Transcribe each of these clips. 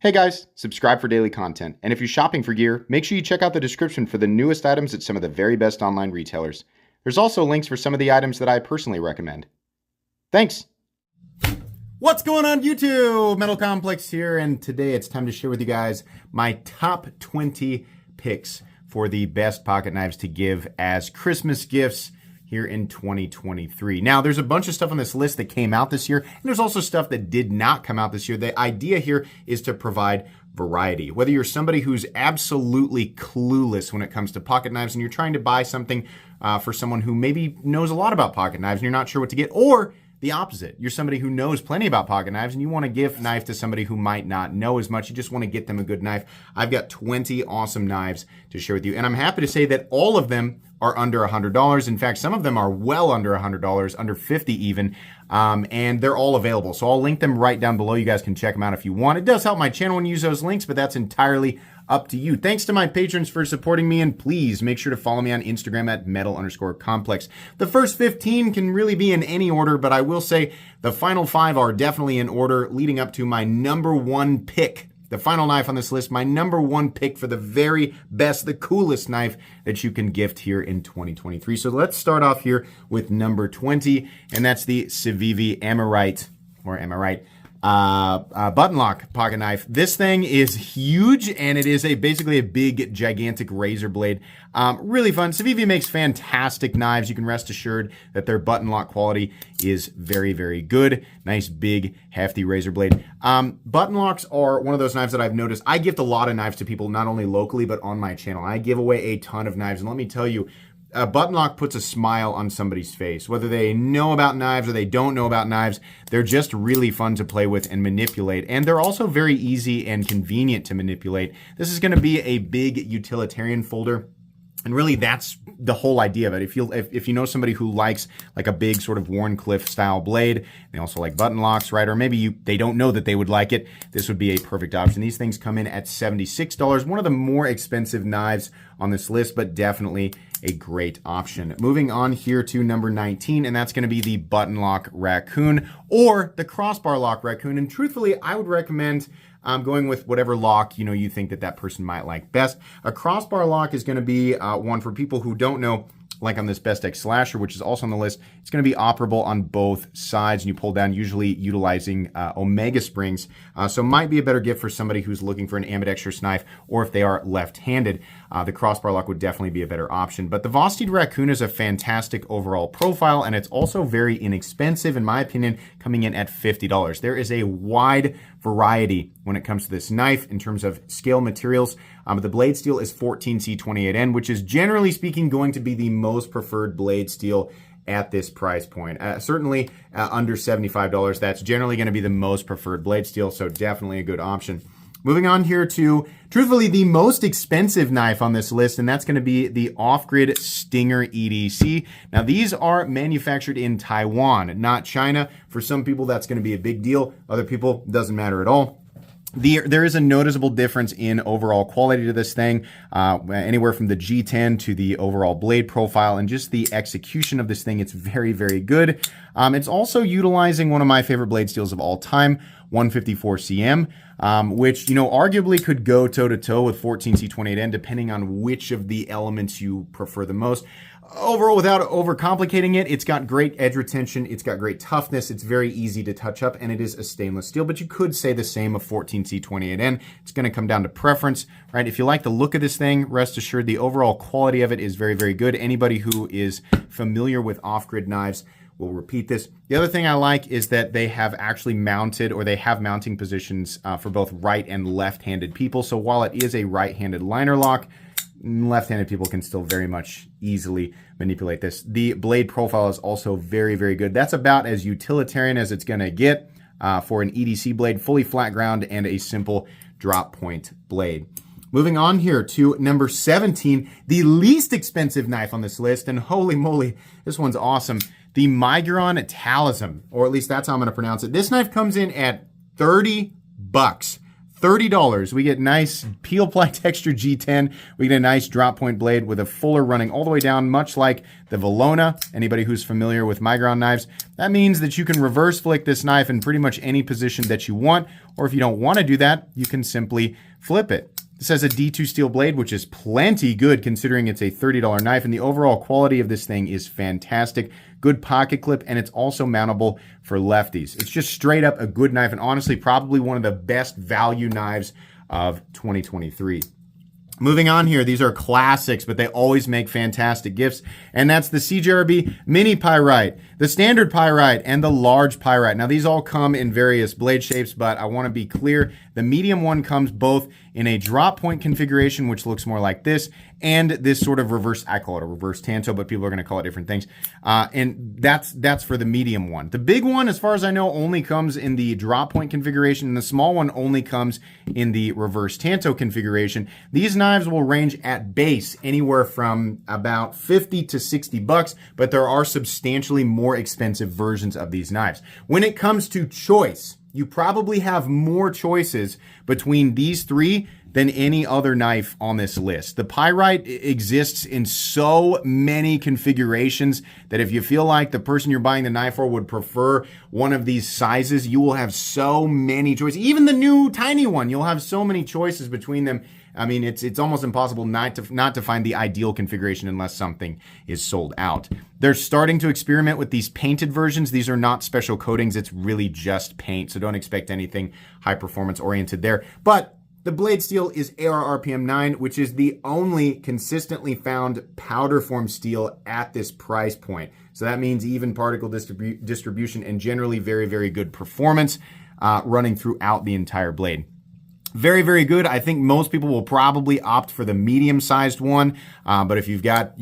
Hey guys, subscribe for daily content. And if you're shopping for gear, make sure you check out the description for the newest items at some of the very best online retailers. There's also links for some of the items that I personally recommend. Thanks! What's going on YouTube? Metal Complex here, and today it's time to share with you guys my top 20 picks for the best pocket knives to give as Christmas gifts here in 2023. Now, there's a bunch of stuff on this list that came out this year, and there's also stuff that did not come out this year. The idea here is to provide variety. Whether you're somebody who's absolutely clueless when it comes to pocket knives and you're trying to buy something for someone who maybe knows a lot about pocket knives and you're not sure what to get, or the opposite. You're somebody who knows plenty about pocket knives and you want to give a knife to somebody who might not know as much. You just want to get them a good knife. I've got 20 awesome knives to share with you. And I'm happy to say that all of them are under $100. In fact, some of them are well under $100, under $50 even. And they're all available. So I'll link them right down below. You guys can check them out if you want. It does help my channel when you use those links, but that's entirely up to you. Thanks to my patrons for supporting me, and please make sure to follow me on Instagram at metal_complex. The first 15 can really be in any order, but I will say the final 5 are definitely in order, leading up to my number 1 pick. The final knife on this list, my number 1 pick for the very best, the coolest knife that you can gift here in 2023. So let's start off here with number 20, and that's the Civivi Amorite, or Amorite, button lock pocket knife. This thing is huge, and it is basically a big, gigantic razor blade. Really fun. Civivi makes fantastic knives. You can rest assured that their button lock quality is very, very good. Nice, big, hefty razor blade. Button locks are one of those knives that I've noticed. I gift a lot of knives to people, not only locally, but on my channel. I give away a ton of knives, and let me tell you, a button lock puts a smile on somebody's face. Whether they know about knives or they don't know about knives, they're just really fun to play with and manipulate. And they're also very easy and convenient to manipulate. This is going to be a big utilitarian folder. And really, that's the whole idea of it. If you know somebody who likes like a big sort of Warncliffe style blade, they also like button locks, right? Or maybe they don't know that they would like it, this would be a perfect option. These things come in at $76. One of the more expensive knives on this list, but definitely a great option. Moving on here to number 19, and that's going to be the button lock raccoon or the crossbar lock raccoon. And truthfully, I would recommend going with whatever lock you think that person might like best. A crossbar lock is going to be one for people who don't know. Like on this Best X Slasher, which is also on the list, it's going to be operable on both sides, and you pull down, usually utilizing Omega springs. So might be a better gift for somebody who's looking for an ambidextrous knife, or if they are left-handed, the crossbar lock would definitely be a better option. But the Vosteed Raccoon is a fantastic overall profile, and it's also very inexpensive, in my opinion, coming in at $50. There is a wide variety when it comes to this knife in terms of scale materials. The blade steel is 14C28N, which is generally speaking going to be the most preferred blade steel at this price point. Certainly under $75, that's generally going to be the most preferred blade steel, so definitely a good option. Moving on here to, truthfully, the most expensive knife on this list, and that's going to be the Off-Grid Stinger EDC. Now, these are manufactured in Taiwan, not China. For some people, that's going to be a big deal. Other people, doesn't matter at all. There is a noticeable difference in overall quality to this thing, anywhere from the G10 to the overall blade profile and just the execution of this thing. It's very, very good. It's also utilizing one of my favorite blade steels of all time, 154 CM, which, arguably could go toe-to-toe with 14C28N, depending on which of the elements you prefer the most. Overall, without overcomplicating it, it's got great edge retention, it's got great toughness, it's very easy to touch up, and it is a stainless steel, but you could say the same of 14C28N. It's going to come down to preference, right? If you like the look of this thing, rest assured the overall quality of it is very, very good. Anybody who is familiar with off-grid knives will repeat this. The other thing I like is that they have actually mounted, or they have mounting positions for both right and left-handed people. So while it is a right-handed liner lock, left-handed people can still very much easily manipulate this. The blade profile is also very, very good. That's about as utilitarian as it's going to get for an EDC blade, fully flat ground and a simple drop point blade. Moving on here to number 17, the least expensive knife on this list, and holy moly, this one's awesome. The Migron Talisman, or at least that's how I'm going to pronounce it. This knife comes in at $30. $30. We get nice peel ply texture G10. We get a nice drop point blade with a fuller running all the way down, much like the Valona. Anybody who's familiar with Migron knives, that means that you can reverse flick this knife in pretty much any position that you want, or if you don't want to do that, you can simply flip it. This has a D2 steel blade, which is plenty good considering it's a $30 knife, and the overall quality of this thing is fantastic. Good pocket clip, and it's also mountable for lefties. It's just straight up a good knife, and honestly, probably one of the best value knives of 2023. Moving on here, these are classics, but they always make fantastic gifts, and that's the CJRB Mini Pyrite, the Standard Pyrite, and the Large Pyrite. Now, these all come in various blade shapes, but I want to be clear, the medium one comes both in a drop point configuration, which looks more like this, and this sort of reverse, I call it a reverse tanto, but people are going to call it different things. And that's for the medium one. The big one, as far as I know, only comes in the drop point configuration, and the small one only comes in the reverse tanto configuration. These knives will range at base anywhere from about 50 to 60 bucks, but there are substantially more expensive versions of these knives. When it comes to choice, you probably have more choices between these three than any other knife on this list. The Pyrite exists in so many configurations that if you feel like the person you're buying the knife for would prefer one of these sizes, you will have so many choices. Even the new tiny one, you'll have so many choices between them. I mean, it's almost impossible not to find the ideal configuration unless something is sold out. They're starting to experiment with these painted versions. These are not special coatings. It's really just paint, so don't expect anything high performance oriented there. But the blade steel is AR RPM 9, which is the only consistently found powder form steel at this price point. So that means even particle distribution and generally very, very good performance running throughout the entire blade. Very, very good. I think most people will probably opt for the medium-sized one, but if you've got,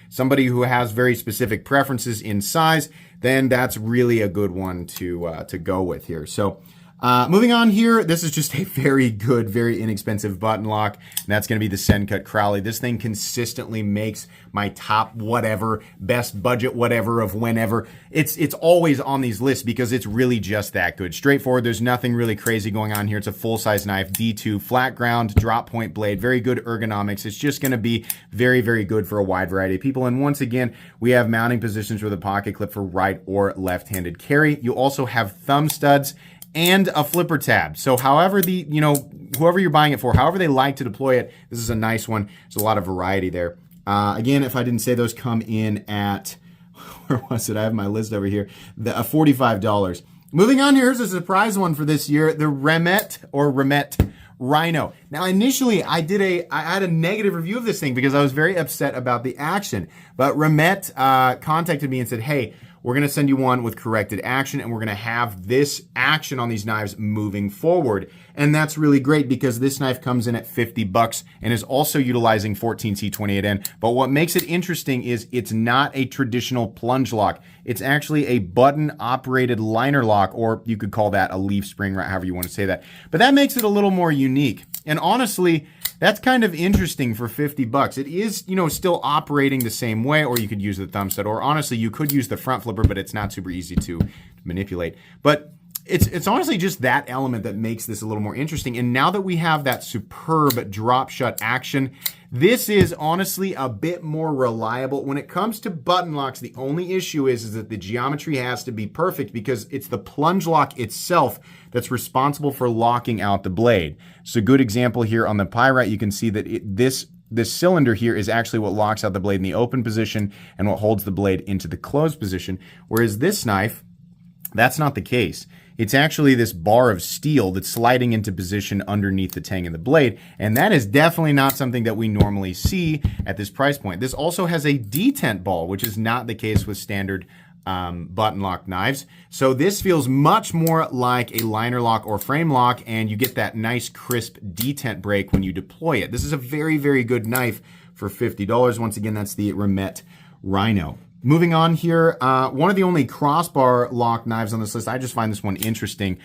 somebody who has very specific preferences in size, then that's really a good one to go with here. So moving on here, this is just a very good, very inexpensive button lock, and that's going to be the Sencut Crowley. This thing consistently makes my top whatever, best budget whatever of whenever. It's always on these lists because it's really just that good. Straightforward, there's nothing really crazy going on here. It's a full-size knife, D2, flat ground, drop point blade, very good ergonomics. It's just going to be very, very good for a wide variety of people. And once again, we have mounting positions with a pocket clip for right or left-handed carry. You also have thumb studs and a flipper tab. So however whoever you're buying it for, however they like to deploy it, this is a nice one. There's a lot of variety there. Again, if I didn't say, those come in at, where was it? I have my list over here. $45. Moving on, here's a surprise one for this year, the Remet Rhino. Now, initially, I had a negative review of this thing because I was very upset about the action. But Remet contacted me and said, hey, we're going to send you one with corrected action, and we're going to have this action on these knives moving forward. And that's really great because this knife comes in at 50 bucks and is also utilizing 14C28N. But what makes it interesting is it's not a traditional plunge lock. It's actually a button-operated liner lock, or you could call that a leaf spring, right, however you want to say that. But that makes it a little more unique. And honestly, that's kind of interesting for 50 bucks. It is, still operating the same way, or you could use the thumb stud, or honestly, you could use the front flipper, but it's not super easy to manipulate. But it's honestly just that element that makes this a little more interesting. And now that we have that superb drop shut action, this is honestly a bit more reliable. When it comes to button locks, the only issue is that the geometry has to be perfect because it's the plunge lock itself that's responsible for locking out the blade. So a good example here on the Pyrite, you can see that this cylinder here is actually what locks out the blade in the open position and what holds the blade into the closed position. Whereas this knife, that's not the case. It's actually this bar of steel that's sliding into position underneath the tang of the blade, and that is definitely not something that we normally see at this price point. This also has a detent ball, which is not the case with standard button lock knives. So this feels much more like a liner lock or frame lock, and you get that nice crisp detent break when you deploy it. This is a very, very good knife for $50. Once again, that's the Remet Rhino. Moving on here, one of the only crossbar lock knives on this list. I just find this one interesting.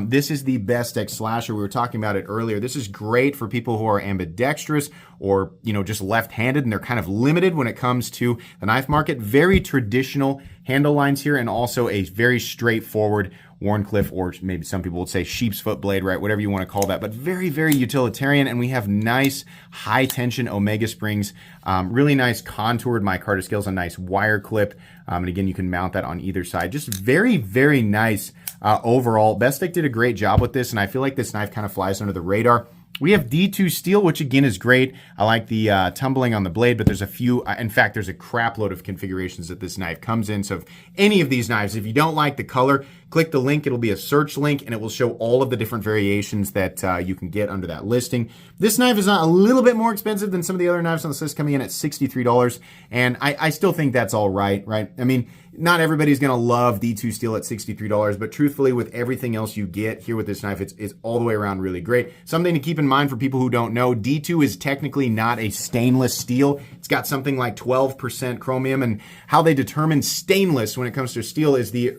This is the Bestex Slasher. We were talking about it earlier. This is great for people who are ambidextrous or, just left-handed, and they're kind of limited when it comes to the knife market. Very traditional handle lines here, and also a very straightforward Wharncliffe, or maybe some people would say sheep's foot blade, right? Whatever you want to call that, but very, very utilitarian. And we have nice high tension Omega springs, really nice contoured micarta scales, a nice wire clip. And again, you can mount that on either side. Just very, very nice overall. Bestech did a great job with this, and I feel like this knife kind of flies under the radar. We have D2 steel, which again is great. I like the tumbling on the blade, but there's a few, in fact, there's a crap load of configurations that this knife comes in. So if any of these knives, if you don't like the color, click the link. It'll be a search link, and it will show all of the different variations that you can get under that listing. This knife is a little bit more expensive than some of the other knives on this list, coming in at $63, and I still think that's all right? I mean, not everybody's going to love D2 steel at $63, but truthfully, with everything else you get here with this knife, it's all the way around really great. Something to keep in mind for people who don't know, D2 is technically not a stainless steel. It's got something like 12% chromium, and how they determine stainless when it comes to steel is the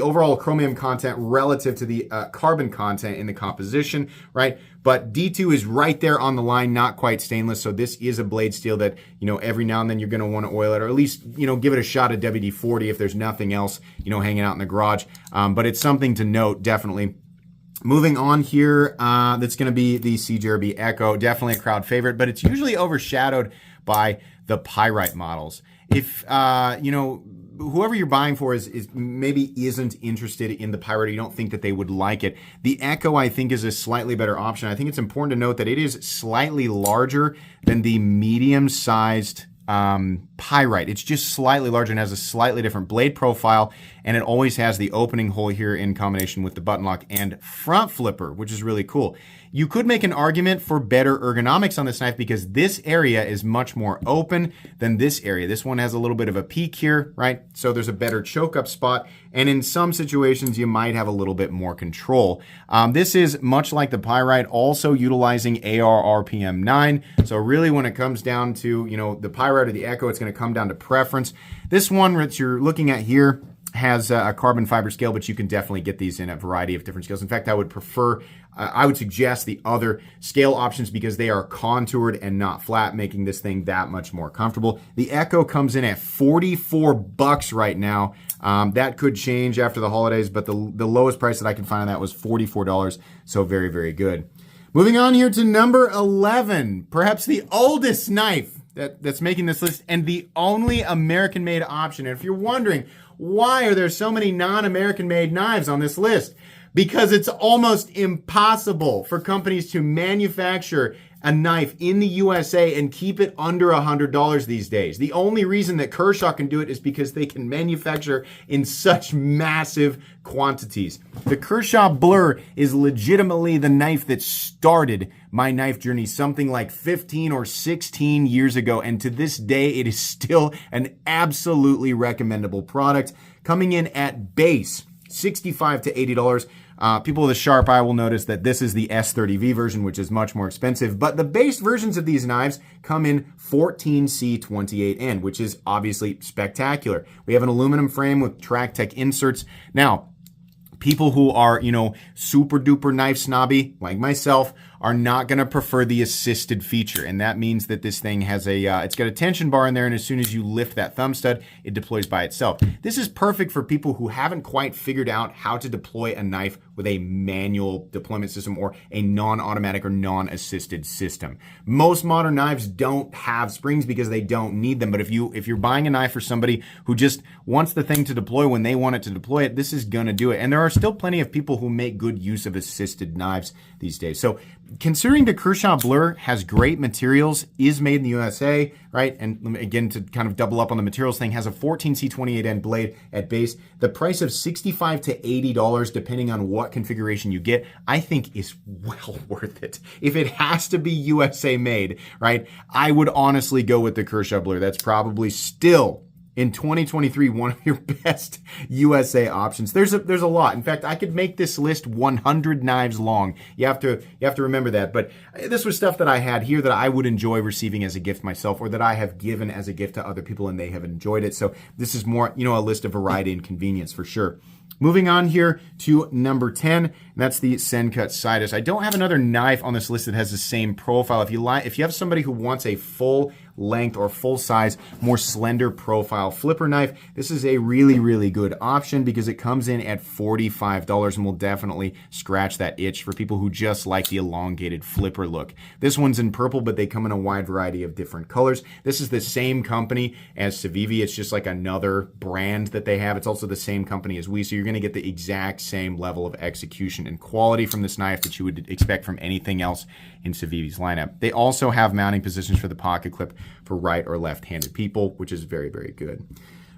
overall chromium content relative to the carbon content in the composition, right? But D2 is right there on the line, not quite stainless. So this is a blade steel that, every now and then you're going to want to oil it, or at least, give it a shot at WD-40 if there's nothing else, hanging out in the garage. But it's something to note, definitely. Moving on here, that's going to be the CJRB Echo, definitely a crowd favorite, but it's usually overshadowed by the Pyrite models. If, whoever you're buying for is maybe isn't interested in the Pyrite, you don't think that they would like it. The Echo, I think, is a slightly better option. I think it's important to note that it is slightly larger than the medium-sized Pyrite. It's just slightly larger and has a slightly different blade profile, and it always has the opening hole here in combination with the button lock and front flipper, which is really cool. You could make an argument for better ergonomics on this knife because this area is much more open than this area. This one has a little bit of a peak here, right? So there's a better choke up spot, and in some situations you might have a little bit more control. This is much like the Pyrite, also utilizing AR RPM 9. So really when it comes down to, the Pyrite or the Echo, it's going to come down to preference. This one that you're looking at here has a carbon fiber scale, but you can definitely get these in a variety of different scales. In fact, I would suggest the other scale options because they are contoured and not flat, making this thing that much more comfortable. The Echo comes in at $44 right now. That could change after the holidays, but the lowest price that I can find on that was $44. So very, very good. Moving on here to number 11, perhaps the oldest knife that's making this list and the only American-made option. And if you're wondering, why are there so many non-American made knives on this list? Because it's almost impossible for companies to manufacture a knife in the USA and keep it under $100 these days. The only reason that Kershaw can do it is because they can manufacture in such massive quantities. The Kershaw Blur is legitimately the knife that started my knife journey something like 15 or 16 years ago, and to this day it is still an absolutely recommendable product, coming in at base $65 to $80. People with a sharp eye will notice that this is the S30V version, which is much more expensive, but the base versions of these knives come in 14C28N, which is obviously spectacular. We have an aluminum frame with TrackTech inserts. Now, people who are, super duper knife snobby, like myself, are not going to prefer the assisted feature. And that means that this thing has it's got a tension bar in there, and as soon as you lift that thumb stud, it deploys by itself. This is perfect for people who haven't quite figured out how to deploy a knife with a manual deployment system or a non-automatic or non-assisted system. Most modern knives don't have springs because they don't need them. But if you're buying a knife for somebody who just wants the thing to deploy when they want it to deploy it, this is going to do it. And there are still plenty of people who make good use of assisted knives these days. So considering the Kershaw Blur has great materials, is made in the USA, right? And again, to kind of double up on the materials thing, has a 14C28N blade at base. The price of $65 to $80, depending on what configuration you get, I think is well worth it. If it has to be USA made, right, I would honestly go with the Kershaw Blur. That's probably still, in 2023, one of your best USA options. There's a lot. In fact, I could make this list 100 knives long. You have to remember that. But this was stuff that I had here that I would enjoy receiving as a gift myself, or that I have given as a gift to other people and they have enjoyed it. So this is more, a list of variety and convenience for sure. Moving on here to number 10, and that's the Sencut Sidus. I don't have another knife on this list that has the same profile. If you have somebody who wants a full length or full size, more slender profile flipper knife, this is a really, really good option because it comes in at $45 and will definitely scratch that itch for people who just like the elongated flipper look. This one's in purple, but they come in a wide variety of different colors. This is the same company as Civivi. It's just like another brand that they have. It's also the same company as we, so you're going to get the exact same level of execution and quality from this knife that you would expect from anything else in Civivi's lineup. They also have mounting positions for the pocket clip for right or left-handed people, which is very, very good.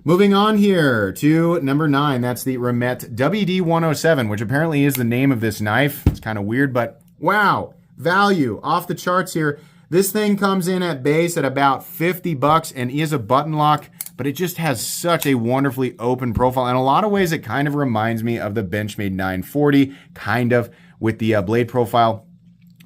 Moving on here to number 9, that's the Remet WD-107, which apparently is the name of this knife. It's kind of weird, but wow, value off the charts here. This thing comes in at base at about $50 and is a button lock, but it just has such a wonderfully open profile. In a lot of ways, it kind of reminds me of the Benchmade 940, kind of, with the blade profile.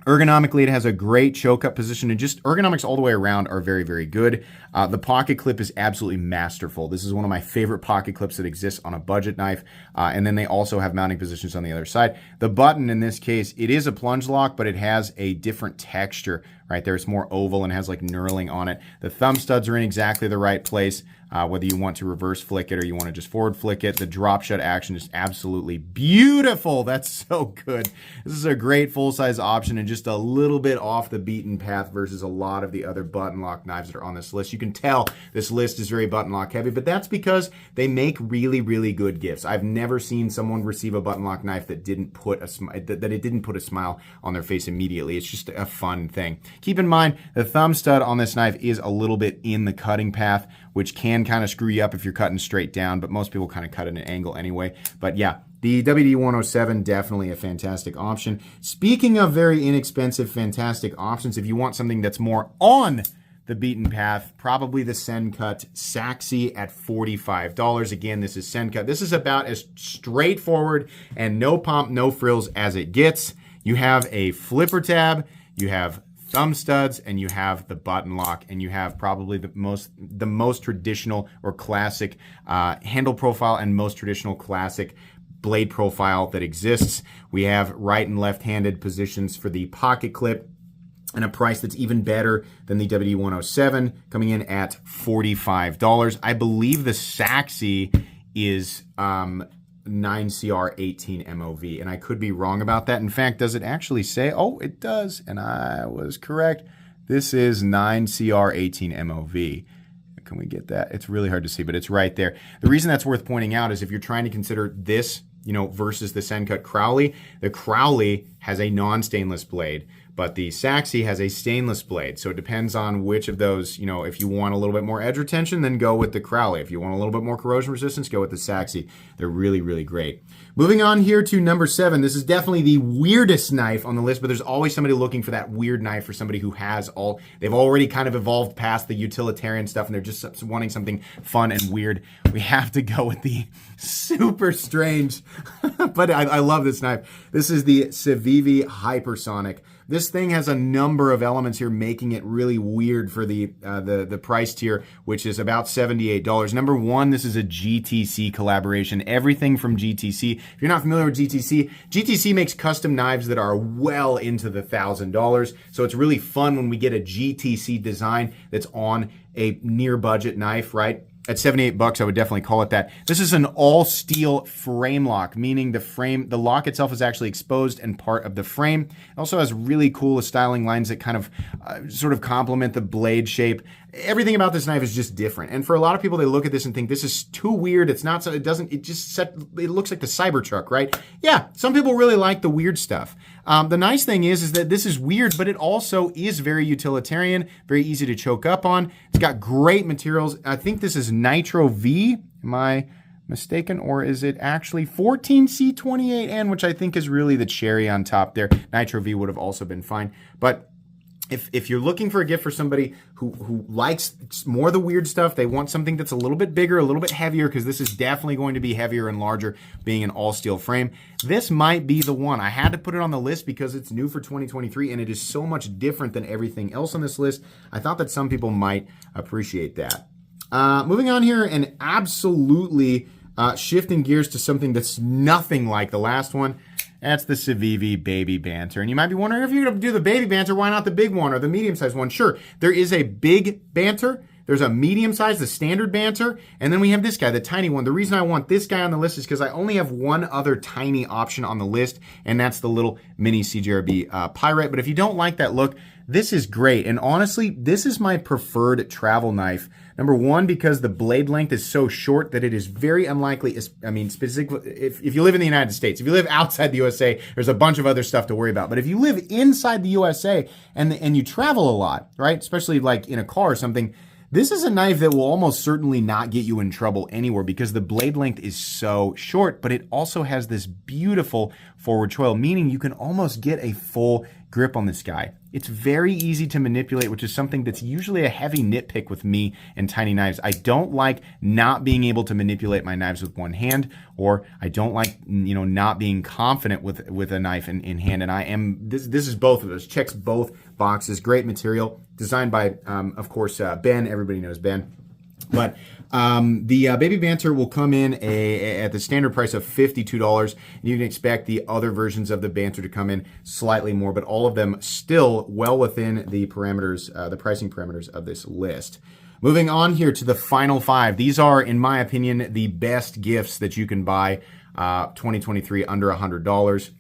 Ergonomically, it has a great choke up position, and just ergonomics all the way around are very, very good. The pocket clip is absolutely masterful. This is one of my favorite pocket clips that exists on a budget knife. And then they also have mounting positions on the other side. The button in this case, it is a plunge lock, but it has a different texture right there. It's more oval and has like knurling on it. The thumb studs are in exactly the right place. Whether you want to reverse flick it or you want to just forward flick it. The drop shut action is absolutely beautiful. That's so good. This is a great full-size option and just a little bit off the beaten path versus a lot of the other button lock knives that are on this list. You can tell this list is very button lock heavy, but that's because they make really, really good gifts. I've never seen someone receive a button lock knife that didn't put a smile on their face immediately. It's just a fun thing. Keep in mind, the thumb stud on this knife is a little bit in the cutting path, which can kind of screw you up if you're cutting straight down, but most people kind of cut at an angle anyway. But yeah, the WD-107, definitely a fantastic option. Speaking of very inexpensive, fantastic options, if you want something that's more on the beaten path, probably the Sencut Saxy at $45. Again, this is Sencut. This is about as straightforward and no pomp, no frills as it gets. You have a flipper tab, you have thumb studs, and you have the button lock, and you have probably the most traditional or classic handle profile and most traditional classic blade profile that exists. We have right and left-handed positions for the pocket clip, and a price that's even better than the WD-107, coming in at $45. I believe the Saxy is 9CR18 MOV, and I could be wrong about that. In fact, does it actually say? Oh, it does, and I was correct. This is 9CR18 MOV. Can we get that? It's really hard to see, but it's right there. The reason that's worth pointing out is if you're trying to consider this, versus the Sencut Crowley, the Crowley has a non-stainless blade, but the Saxy has a stainless blade. So it depends on which of those, if you want a little bit more edge retention, then go with the Crowley. If you want a little bit more corrosion resistance, go with the Saxy. They're really, really great. Moving on here to number 7. This is definitely the weirdest knife on the list, but there's always somebody looking for that weird knife for somebody who has they've already kind of evolved past the utilitarian stuff and they're just wanting something fun and weird. We have to go with the super strange, but I love this knife. This is the Civivi Hypersonic. This thing has a number of elements here making it really weird for the price tier, which is about $78. Number 1, this is a GTC collaboration. Everything from GTC. If you're not familiar with GTC, GTC makes custom knives that are well into the $1,000. So it's really fun when we get a GTC design that's on a near budget knife, right? At $78, I would definitely call it that. This is an all-steel frame lock, meaning the lock itself is actually exposed and part of the frame. It also has really cool styling lines that kind of sort of complement the blade shape. Everything about this knife is just different. And for a lot of people, they look at this and think this is too weird. It's not so, it looks like the Cybertruck, right? Yeah, some people really like the weird stuff. The nice thing is that this is weird, but it also is very utilitarian, very easy to choke up on. It's got great materials. I think this is Nitro V. Am I mistaken? Or is it actually 14C28N, which I think is really the cherry on top there. Nitro V would have also been fine. But if you're looking for a gift for somebody who likes more of the weird stuff, they want something that's a little bit bigger, a little bit heavier, because this is definitely going to be heavier and larger being an all-steel frame, this might be the one. I had to put it on the list because it's new for 2023, and it is so much different than everything else on this list. I thought that some people might appreciate that. Moving on here, and absolutely shifting gears to something that's nothing like the last one. That's the Civivi Baby Banter. And you might be wondering, if you're going to do the Baby Banter, why not the big one or the medium-sized one? Sure, there is a big Banter. There's a medium size, the standard Banter, and then we have this guy, the tiny one. The reason I want this guy on the list is because I only have one other tiny option on the list, and that's the little mini CGRB Pirate. But if you don't like that look, this is great. And honestly, this is my preferred travel knife. Number one, because the blade length is so short that it is very unlikely, specifically, if you live in the United States. If you live outside the USA, there's a bunch of other stuff to worry about. But if you live inside the USA and you travel a lot, right, especially like in a car or something, this is a knife that will almost certainly not get you in trouble anywhere because the blade length is so short, but it also has this beautiful forward choil, meaning you can almost get a full grip on this guy. It's very easy to manipulate, which is something that's usually a heavy nitpick with me and tiny knives. I don't like not being able to manipulate my knives with one hand, or I don't like, not being confident with a knife in hand. And I am, this is both of those, checks both boxes. Great material, designed by, of course, Ben. Everybody knows Ben. But the Baby Banter will come in at the standard price of $52. You can expect the other versions of the Banter to come in slightly more, but all of them still well within the parameters, the pricing parameters of this list. Moving on here to the final 5. These are, in my opinion, the best gifts that you can buy 2023 under $100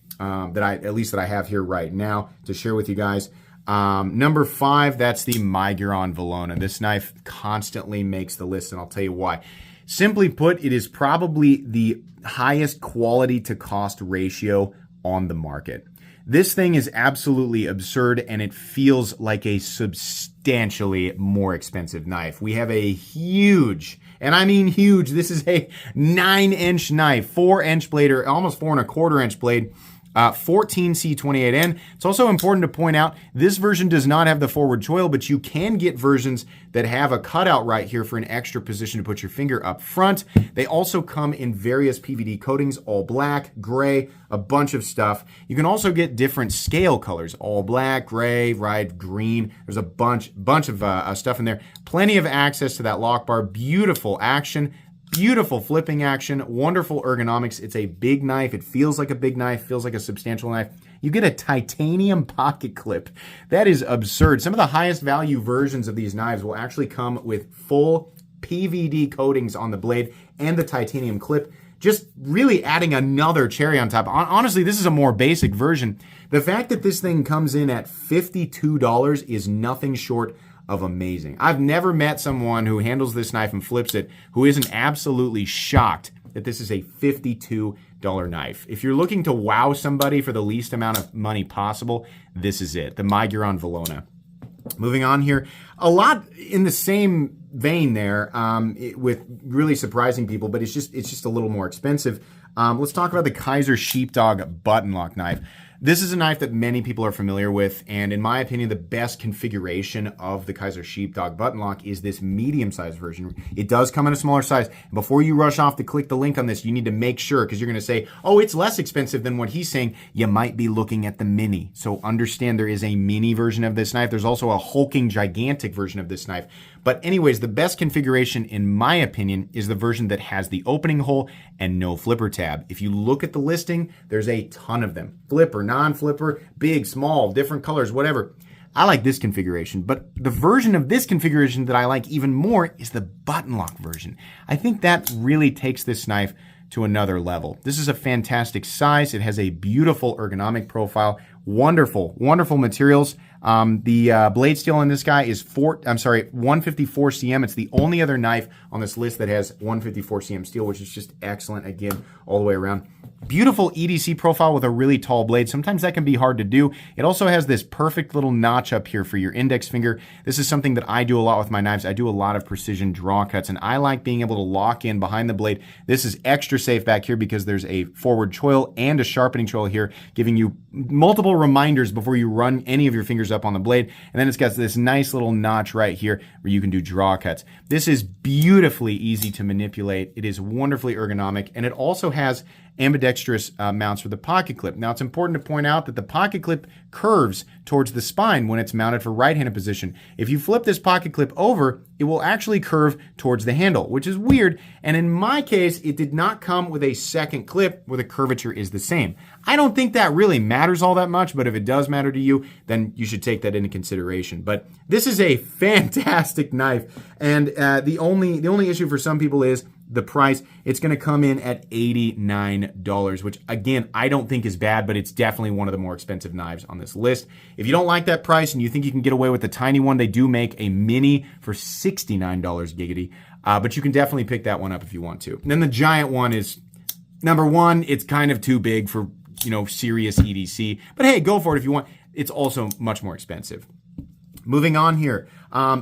that I have here right now to share with you guys. Number 5, that's the Miguron Valona. This knife constantly makes the list, and I'll tell you why. Simply put, it is probably the highest quality to cost ratio on the market. This thing is absolutely absurd, and it feels like a substantially more expensive knife. We have a huge, and I mean huge, this is a 9-inch knife, 4-inch blade, or almost 4.25-inch blade. 14C28N. It's also important to point out this version does not have the forward choil, but you can get versions that have a cutout right here for an extra position to put your finger up front. They also come in various PVD coatings, all black, gray, a bunch of stuff. You can also get different scale colors, all black, gray, right, green. There's a bunch of stuff in there. Plenty of access to that lock bar. Beautiful action. Beautiful flipping action, wonderful ergonomics. It's a big knife. It feels like a big knife, feels like a substantial knife. You get a titanium pocket clip. That is absurd. Some of the highest value versions of these knives will actually come with full PVD coatings on the blade and the titanium clip, just really adding another cherry on top. Honestly, this is a more basic version. The fact that this thing comes in at $52 is nothing short of amazing. I've never met someone who handles this knife and flips it who isn't absolutely shocked that this is a $52 knife. If you're looking to wow somebody for the least amount of money possible, this is it, the Miguron Valona. Moving on here, a lot in the same vein there, with really surprising people, but it's just a little more expensive. Let's talk about the Kaiser Sheepdog button lock knife. This is a knife that many people are familiar with, and in my opinion, the best configuration of the Kaiser Sheepdog button lock is this medium-sized version. It does come in a smaller size. Before you rush off to click the link on this, you need to make sure, because you're going to say, oh, it's less expensive than what he's saying. You might be looking at the mini. So understand there is a mini version of this knife. There's also a hulking, gigantic version of this knife. But anyways, the best configuration, in my opinion, is the version that has the opening hole and no flipper tab. If you look at the listing, there's a ton of them. Flipper, non-flipper, big, small, different colors, whatever. I like this configuration, but the version of this configuration that I like even more is the button lock version. I think that really takes this knife to another level. This is a fantastic size. It has a beautiful ergonomic profile. Wonderful, wonderful materials. The blade steel on this guy is 154 cm. It's the only other knife on this list that has 154 cm steel, which is just excellent, again, all the way around. Beautiful EDC profile with a really tall blade. Sometimes that can be hard to do. It also has this perfect little notch up here for your index finger. This is something that I do a lot with my knives. I do a lot of precision draw cuts, and I like being able to lock in behind the blade. This is extra safe back here because there's a forward choil and a sharpening choil here, giving you multiple reminders before you run any of your fingers up on the blade. And then it's got this nice little notch right here where you can do draw cuts. This is beautifully easy to manipulate. It is wonderfully ergonomic, and it also has ambidextrous mounts for the pocket clip. Now, it's important to point out that the pocket clip curves towards the spine when it's mounted for right-handed position. If you flip this pocket clip over, it will actually curve towards the handle, which is weird. And in my case, it did not come with a second clip where the curvature is the same. I don't think that really matters all that much, but if it does matter to you, then you should take that into consideration. But this is a fantastic knife, and the only issue for some people is the price. It's going to come in at $89, which again, I don't think is bad, but it's definitely one of the more expensive knives on this list. If you don't like that price and you think you can get away with the tiny one, they do make a mini for $69 giggity, but you can definitely pick that one up if you want to. And then the giant one is, number one, it's kind of too big for, serious EDC, but hey, go for it if you want. It's also much more expensive. Moving on here.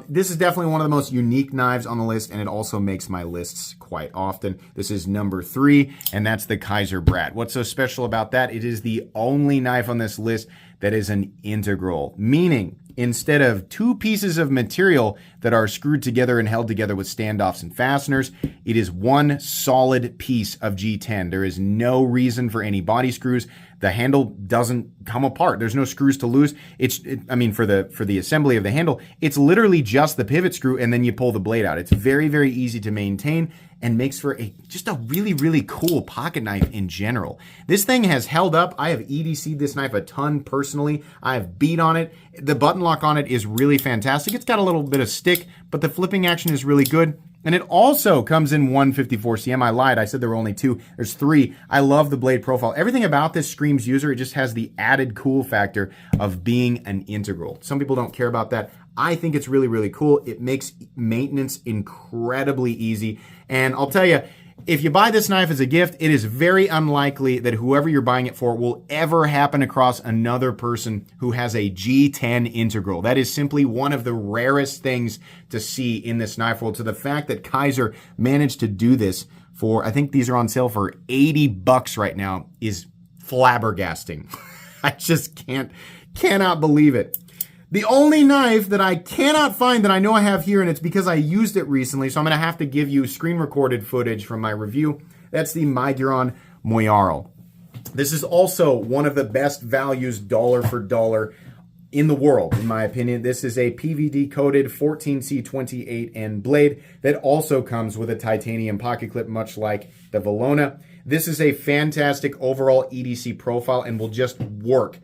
This is definitely one of the most unique knives on the list, and it also makes my lists quite often. This is number 3, and that's the Kaiser Brat. What's so special about that? It is the only knife on this list that is an integral, meaning instead of 2 pieces of material that are screwed together and held together with standoffs and fasteners, it is one solid piece of G10. There is no reason for any body screws. The handle doesn't come apart. There's no screws to lose. For the assembly of the handle, it's literally just the pivot screw, and then you pull the blade out. It's very, very easy to maintain and makes for just a really, really cool pocket knife in general. This thing has held up. I have EDC'd this knife a ton personally. I have beat on it. The button lock on it is really fantastic. It's got a little bit of stick, but the flipping action is really good. And it also comes in 154 cm. I lied. I said there were only 2. There's 3. I love the blade profile. Everything about this screams user. It just has the added cool factor of being an integral. Some people don't care about that. I think it's really, really cool. It makes maintenance incredibly easy. And I'll tell you, if you buy this knife as a gift, it is very unlikely that whoever you're buying it for will ever happen across another person who has a G10 integral. That is simply one of the rarest things to see in this knife world. So the fact that Kaiser managed to do this for, I think these are on sale for $80 right now, is flabbergasting. I just cannot believe it. The only knife that I cannot find that I know I have here, and it's because I used it recently, so I'm going to have to give you screen recorded footage from my review. That's the Miguron Moyarl. This is also one of the best values dollar for dollar in the world, in my opinion. This is a PVD coated 14C28N blade that also comes with a titanium pocket clip, much like the Valona. This is a fantastic overall EDC profile and will just work.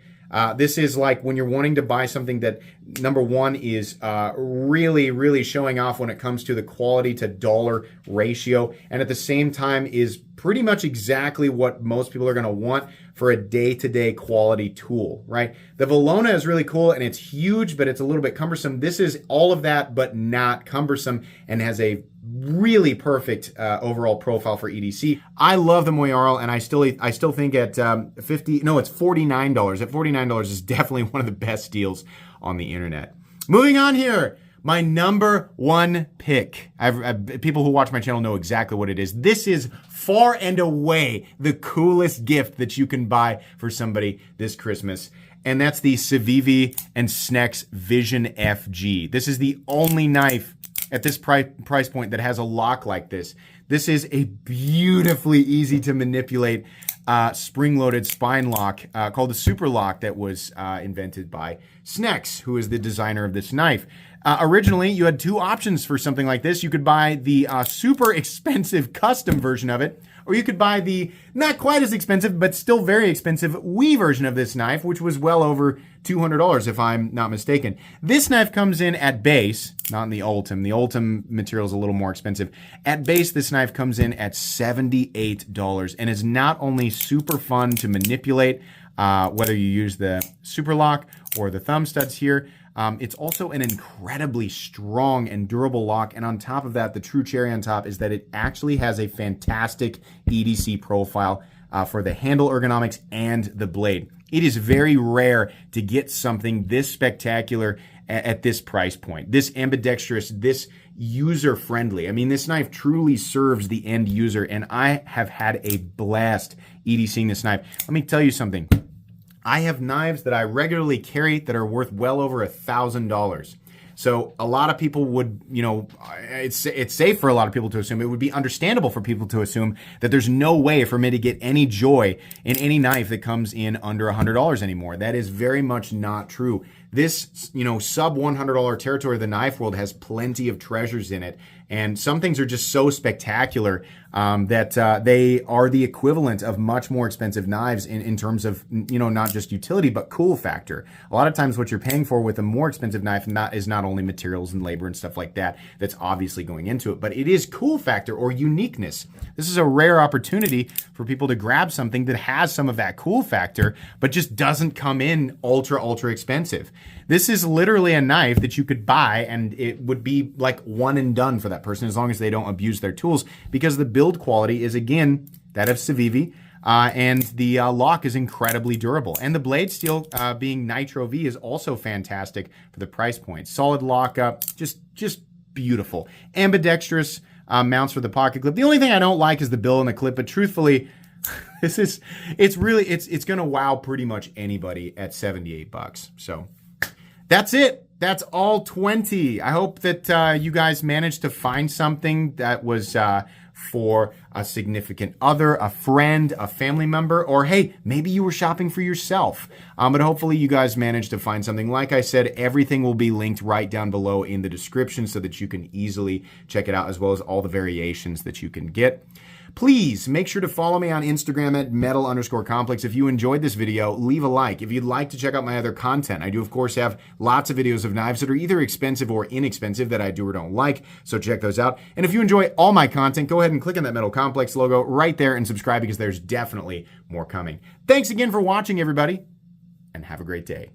This is like when you're wanting to buy something that, number one, is really, really showing off when it comes to the quality to dollar ratio, and at the same time is pretty much exactly what most people are going to want for a day-to-day quality tool, right? The Valona is really cool, and it's huge, but it's a little bit cumbersome. This is all of that, but not cumbersome, and has a really perfect overall profile for EDC. I love the Moyarl, and I still think at it's $49. At $49 is definitely one of the best deals on the internet. Moving on here, my number 1 pick. People who watch my channel know exactly what it is. This is far and away the coolest gift that you can buy for somebody this Christmas. And that's the Civivi and Snex Vision FG. This is the only knife at this price point that has a lock like this. This is a beautifully easy to manipulate spring-loaded spine lock called the Super Lock that was invented by Snex, who is the designer of this knife. Originally, you had 2 options for something like this. You could buy the super expensive custom version of it, or you could buy the not quite as expensive, but still very expensive Wii version of this knife, which was well over $200 if I'm not mistaken. This knife comes in at base, not in the Ultim. The Ultim material is a little more expensive. At base, this knife comes in at $78 and is not only super fun to manipulate, whether you use the Super Lock or the thumb studs here. It's also an incredibly strong and durable lock, and on top of that, the true cherry on top is that it actually has a fantastic EDC profile for the handle ergonomics and the blade. It is very rare to get something this spectacular at this price point, this ambidextrous, this user-friendly. I mean, this knife truly serves the end user, and I have had a blast EDCing this knife. Let me tell you something. I have knives that I regularly carry that are worth well over $1,000. So a lot of people would, it's safe for a lot of people to assume, it would be understandable for people to assume that there's no way for me to get any joy in any knife that comes in under $100 anymore. That is very much not true. This, sub $100 territory of the knife world has plenty of treasures in it. And some things are just so spectacular that they are the equivalent of much more expensive knives in terms of, not just utility, but cool factor. A lot of times what you're paying for with a more expensive knife is not only materials and labor and stuff like that that's obviously going into it, but it is cool factor or uniqueness. This is a rare opportunity for people to grab something that has some of that cool factor, but just doesn't come in ultra expensive. This is literally a knife that you could buy and it would be like one and done for that person as long as they don't abuse their tools, because the build quality is, again, that of Civivi, and the lock is incredibly durable. And the blade steel, being Nitro V, is also fantastic for the price point. Solid lockup, just beautiful. Ambidextrous mounts for the pocket clip. The only thing I don't like is the bill and the clip, but truthfully, it's going to wow pretty much anybody at $78. So that's it. That's all 20. I hope that you guys managed to find something that was for a significant other, a friend, a family member, or hey, maybe you were shopping for yourself. But hopefully you guys managed to find something. Like I said, everything will be linked right down below in the description so that you can easily check it out, as well as all the variations that you can get. Please make sure to follow me on Instagram at metal_complex. If you enjoyed this video, leave a like. If you'd like to check out my other content, I do, of course, have lots of videos of knives that are either expensive or inexpensive that I do or don't like, so check those out. And if you enjoy all my content, go ahead and click on that Metal Complex logo right there and subscribe, because there's definitely more coming. Thanks again for watching, everybody, and have a great day.